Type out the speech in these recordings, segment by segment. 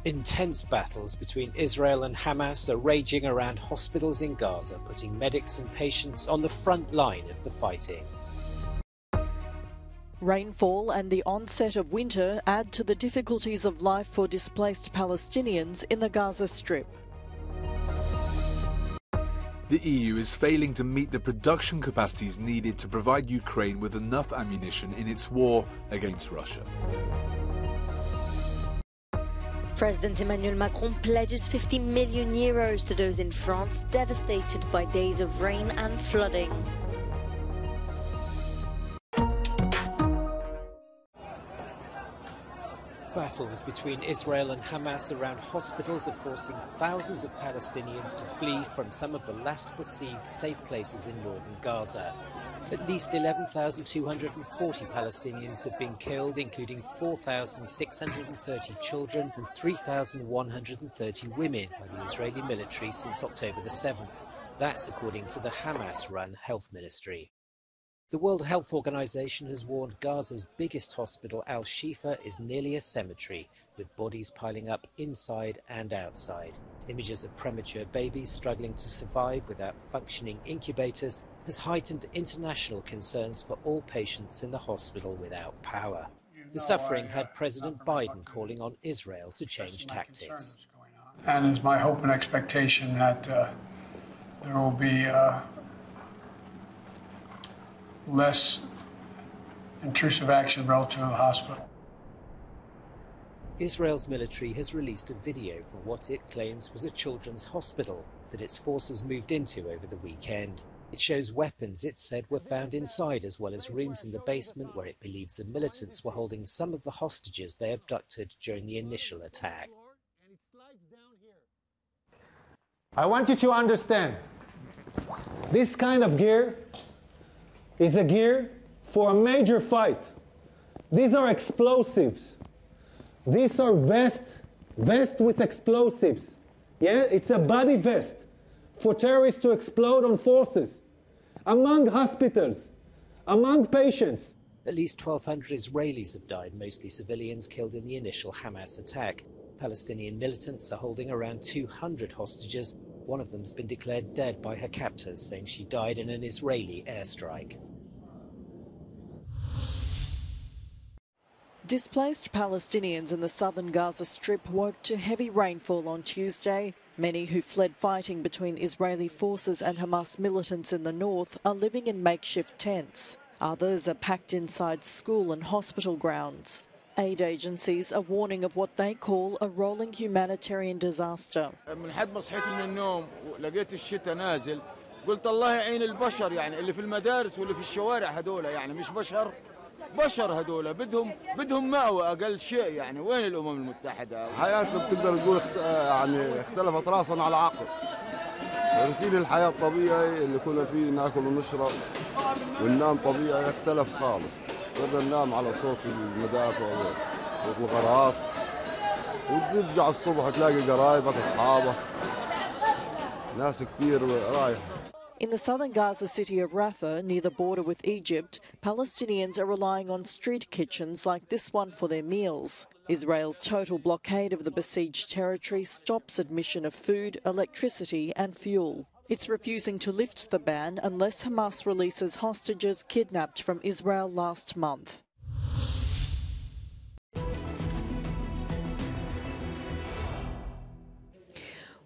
Intense battles between Israel and Hamas are raging around hospitals in Gaza, putting medics and patients on the front line of the fighting. Rainfall and the onset of winter add to the difficulties of life for displaced Palestinians in the Gaza Strip. The EU is failing to meet the production capacities needed to provide Ukraine with enough ammunition in its war against Russia. President Emmanuel Macron pledges 50 million euros to those in France devastated by days of rain and flooding. Battles between Israel and Hamas around hospitals are forcing thousands of Palestinians to flee from some of the last perceived safe places in northern Gaza. At least 11,240 Palestinians have been killed, including 4,630 children and 3,130 women by the Israeli military since October the 7th. That's according to the Hamas-run health ministry. The World Health Organization has warned Gaza's biggest hospital, Al-Shifa, is nearly a cemetery, with bodies piling up inside and outside. Images of premature babies struggling to survive without functioning incubators has heightened international concerns for all patients in the hospital without power. The suffering had President Biden calling on Israel to change tactics. And it's my hope and expectation that there will be less intrusive action relative to the hospital. Israel's military has released a video from what it claims was a children's hospital that its forces moved into over the weekend. It shows weapons it said were found inside, as well as rooms in the basement where it believes the militants were holding some of the hostages they abducted during the initial attack. I want you to understand, this kind of gear is a gear for a major fight. These are explosives. These are vests with explosives. Yeah, it's a body vest for terrorists to explode on forces, among hospitals, among patients. At least 1,200 Israelis have died, mostly civilians killed in the initial Hamas attack. Palestinian militants are holding around 200 hostages. One of them's been declared dead by her captors, saying she died in an Israeli airstrike. Displaced Palestinians in the southern Gaza Strip woke to heavy rainfall on Tuesday. Many who fled fighting between Israeli forces and Hamas militants in the north are living in makeshift tents. Others are packed inside school and hospital grounds. Aid agencies are warning of what they call a rolling humanitarian disaster. من حد ما صحيت من النوم لقيت الشتاء نازل قلت الله يعين البشر يعني اللي في المدارس واللي في الشوارع هذول يعني مش بشر هذول بدهم مأوى أقل شيء يعني وين الأمم المتحدة؟ حياتنا بتقدر تقول يعني اختلفت راسا على عقب. روتين الحياة الطبيعي اللي كنا فيه ناكل ونشرب وننام طبيعي اختلف خالص. صرنا ننام على صوت المدافع والغارات وترجع الصبح تلاقي قرايبك اصحابك ناس كثير رايحة. In the southern Gaza city of Rafah, near the border with Egypt, Palestinians are relying on street kitchens like this one for their meals. Israel's total blockade of the besieged territory stops admission of food, electricity and fuel. It's refusing to lift the ban unless Hamas releases hostages kidnapped from Israel last month.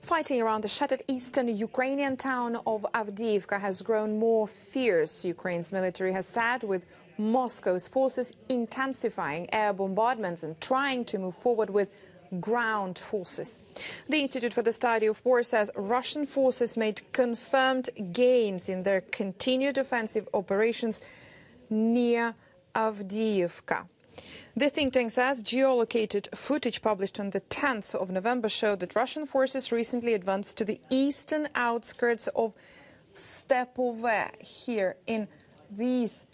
Fighting around the shattered eastern Ukrainian town of Avdiivka has grown more fierce, Ukraine's military has said, with Moscow's forces intensifying air bombardments and trying to move forward with ground forces. The Institute for the Study of War says Russian forces made confirmed gains in their continued offensive operations near Avdiivka. The think tank says geolocated footage published on the 10th of November showed that Russian forces recently advanced to the eastern outskirts of Stepove, here in this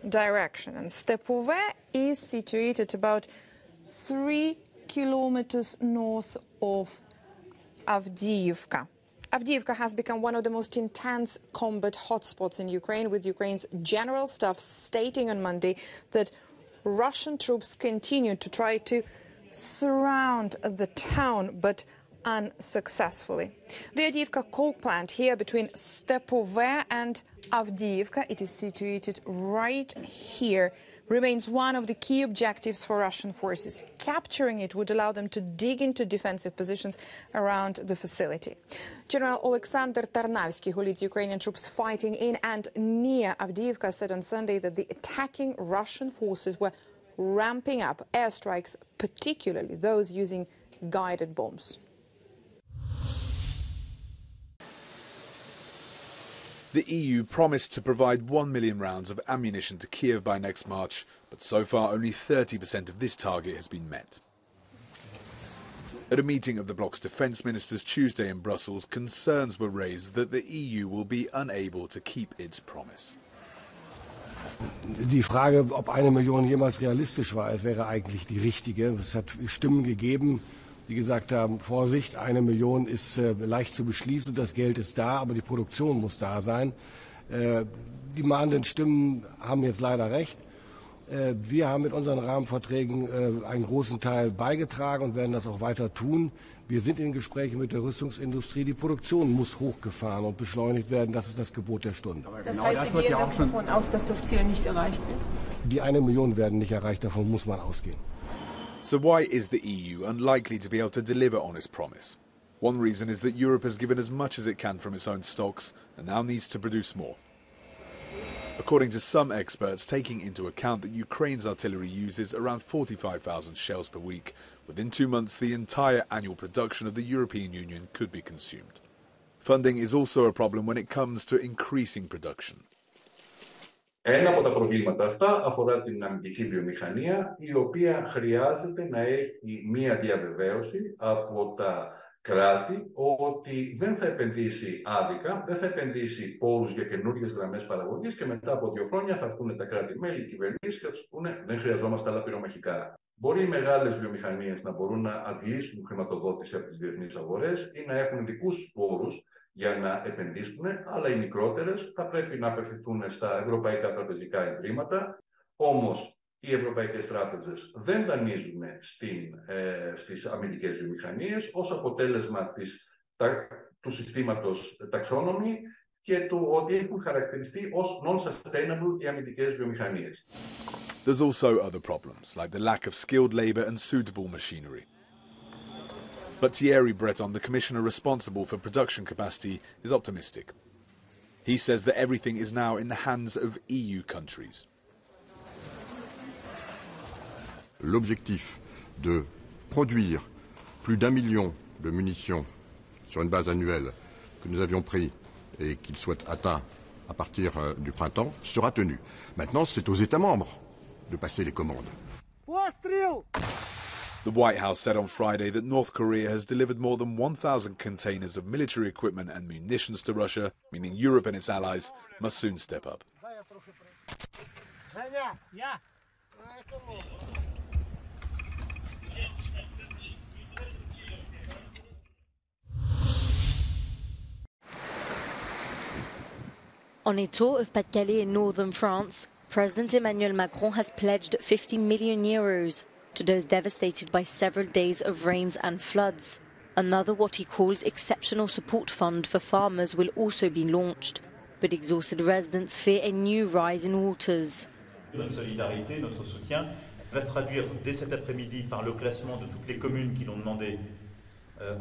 direction. And Stepove is situated about 3 kilometers north of Avdiivka. Avdiivka has become one of the most intense combat hotspots in Ukraine, with Ukraine's general staff stating on Monday that Russian troops continue to try to surround the town, but unsuccessfully. The Avdiivka coal plant here between Stepove and Avdiivka, it is situated right here, remains one of the key objectives for Russian forces. Capturing it would allow them to dig into defensive positions around the facility. General Alexander Tarnavsky, who leads Ukrainian troops fighting in and near Avdiivka, said on Sunday that the attacking Russian forces were ramping up airstrikes, particularly those using guided bombs. The EU promised to provide 1 million rounds of ammunition to Kiev by next March, but so far only 30% of this target has been met. At a meeting of the bloc's defence ministers Tuesday in Brussels, concerns were raised that the EU will be unable to keep its promise. Die Frage, ob 1 Million jemals realistisch war, wäre eigentlich die richtige. Es hat Stimmen gegeben, die gesagt haben, Vorsicht, 1 Million ist leicht zu beschließen, das Geld ist da, aber die Produktion muss da sein. Die mahnenden Stimmen haben jetzt leider recht. Wir haben mit unseren Rahmenverträgen einen großen Teil beigetragen und werden das auch weiter tun. Wir sind in Gesprächen mit der Rüstungsindustrie. Die Produktion muss hochgefahren und beschleunigt werden. Das ist das Gebot der Stunde. Das heißt, Sie gehen davon aus, dass das Ziel nicht erreicht wird? Die 1 Million werden nicht erreicht, davon muss man ausgehen. So why is the EU unlikely to be able to deliver on its promise? One reason is that Europe has given as much as it can from its own stocks and now needs to produce more. According to some experts, taking into account that Ukraine's artillery uses around 45,000 shells per week, within 2 months the entire annual production of the European Union could be consumed. Funding is also a problem when it comes to increasing production. Ένα από τα προβλήματα αυτά αφορά την αμυντική βιομηχανία, η οποία χρειάζεται να έχει μία διαβεβαίωση από τα κράτη ότι δεν θα επενδύσει άδικα, δεν θα επενδύσει πόρους για καινούργιες γραμμές παραγωγής και μετά από 2 χρόνια θα βγουν τα κράτη-μέλη, οι κυβερνήσεις και θα τους πούνε δεν χρειαζόμαστε άλλα πυρομαχικά. Μπορεί οι μεγάλες βιομηχανίες να μπορούν να αντλήσουν χρηματοδότηση από τις διεθνείς αγορές ή να έχουν δικούς πόρους για να επενδύσουν, αλλά οι μικρότερες θα πρέπει να απευθυνθούν στα ευρωπαϊκά τραπεζικά ιδρύματα. Όμως οι ευρωπαϊκές τράπεζες δεν δανείζουν στις αμυντικές βιομηχανίες ως αποτέλεσμα του συστήματος taxonomy και του ότι έχουν χαρακτηριστεί ως non-sustainable οι αμυντικές βιομηχανίες. There's also other problems, like the lack of skilled labour and suitable machinery. But Thierry Breton, the commissioner responsible for production capacity, is optimistic. He says that everything is now in the hands of EU countries. L'objectif de produire plus d'1 million de munitions sur une base annuelle que nous avions pris et qu'il soit atteint à partir du printemps sera tenu. Maintenant, c'est aux États membres de passer les commandes. The White House said on Friday that North Korea has delivered more than 1,000 containers of military equipment and munitions to Russia, meaning Europe and its allies must soon step up. On a tour of Pas-de-Calais in northern France, President Emmanuel Macron has pledged 50 million euros to those devastated by several days of rains and floods. Another what he calls exceptional support fund for farmers will also be launched, but exhausted residents fear a new rise in waters. Notre solidarité, notre soutien va se traduire dès cet après-midi par le classement de toutes les communes qui l'ont demandé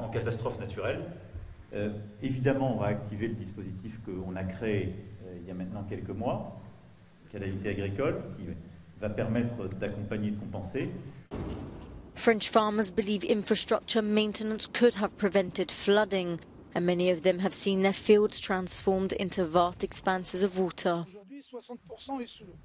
en catastrophe naturelle. Évidemment, on va activer le dispositif qu'on a créé il y a maintenant quelques mois, calamité agricole, qui va permettre d'accompagner et de compenser. French farmers believe infrastructure maintenance could have prevented flooding, and many of them have seen their fields transformed into vast expanses of water. Aujourd'hui, 60% est sous l'eau.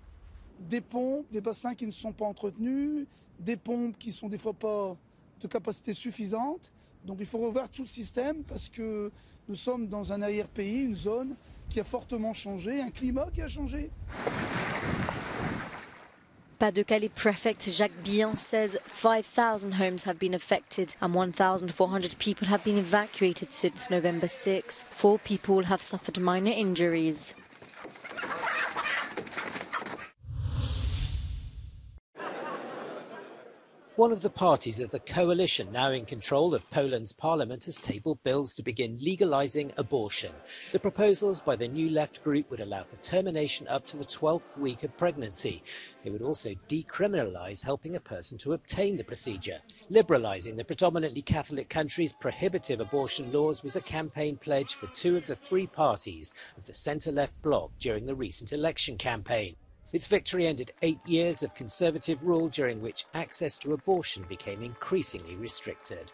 Des ponts, des bassins qui ne sont pas entretenus, des pompes qui sont des fois pas de capacité suffisante. Donc il faut revoir tout le système parce que nous sommes dans un arrière-pays, une zone qui a fortement changé, un climat qui a changé. Pas-de-Calais prefect Jacques Bihan says 5,000 homes have been affected and 1,400 people have been evacuated since November 6. 4 people have suffered minor injuries. One of the parties of the coalition now in control of Poland's parliament has tabled bills to begin legalising abortion. The proposals by the New Left group would allow for termination up to the 12th week of pregnancy. They would also decriminalise helping a person to obtain the procedure. Liberalising the predominantly Catholic country's prohibitive abortion laws was a campaign pledge for two of the three parties of the centre-left bloc during the recent election campaign. Its victory ended 8 years of Conservative rule during which access to abortion became increasingly restricted.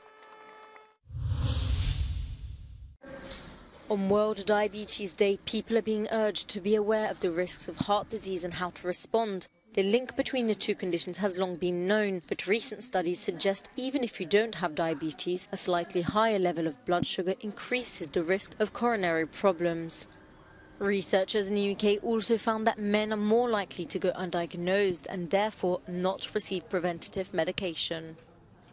On World Diabetes Day, people are being urged to be aware of the risks of heart disease and how to respond. The link between the two conditions has long been known, but recent studies suggest even if you don't have diabetes, a slightly higher level of blood sugar increases the risk of coronary problems. Researchers in the UK also found that men are more likely to go undiagnosed and therefore not receive preventative medication.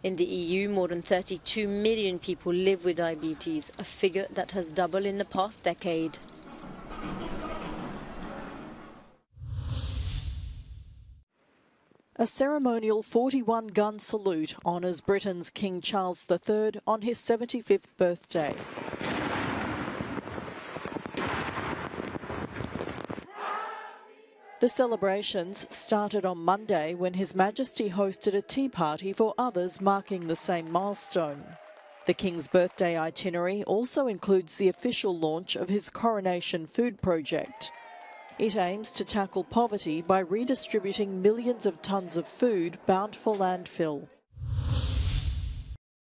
In the EU, more than 32 million people live with diabetes, a figure that has doubled in the past decade. A ceremonial 41-gun salute honours Britain's King Charles III on his 75th birthday. The celebrations started on Monday when His Majesty hosted a tea party for others marking the same milestone. The King's birthday itinerary also includes the official launch of his Coronation Food Project. It aims to tackle poverty by redistributing millions of tonnes of food bound for landfill.